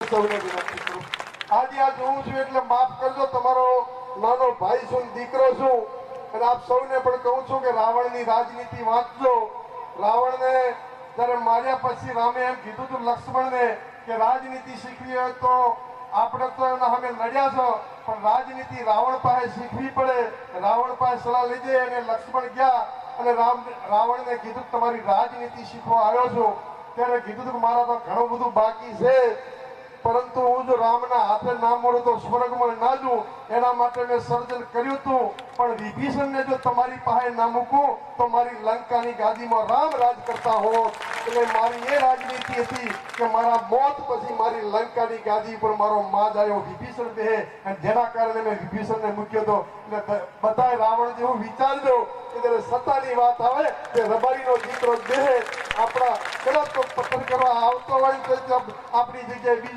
સૌને વિનંતી કરું આજે આ જોઉં છું એટલે માફ કરજો તમારો નાનો ભાઈ છું દીકરો છું અને આપ સૌને પણ કહું છું કે રાવણની રાજનીતિ વાંચજો રાવણને જ્યારે માર્યા પછી રામે એમ કીધું હતું લક્ષ્મણને કે રાજનીતિ શીખવી હોય તો આપણે તો એના સામે લડ્યા છો પણ રાજનીતિ રાવણ પાસે શીખવી પડે રાવણ પાસે સલાહ લીધી અને લક્ષ્મણ ગયા અને રાવણને કીધું તમારી રાજનીતિ શીખવા આવ્યો છું ત્યારે કીધું કે મારા તો ઘણું બધું બાકી છે પરંતુ હું જો રામના હાથે ના મળું તો સ્વર્ગમાં ના જઉં એના માટે મેં સર્જન કર્યું હતું પણ વિભીષણને જો તમારી પાસે ના મૂકું તો મારી લંકાની ગાદીમાં રામ રાજ કરતા હોત એટલે મારી એ રાજનીતિ હતી કે મારા મોત પછી મારી લંકાની ગાદી પર મારો માજાયો વિભીષણ બેહે અને જેના કારણે મેં વિભીષણને મૂક્યો હતો એટલે બધાય રાવણ જેવું વિચારજો કે જ્યારે સત્તાની વાત આવે કે રબારીનો દીકરો બેહે આપણા કદાચ તો પતન કરવા આવતો હોય તો આપણી જગ્યાએ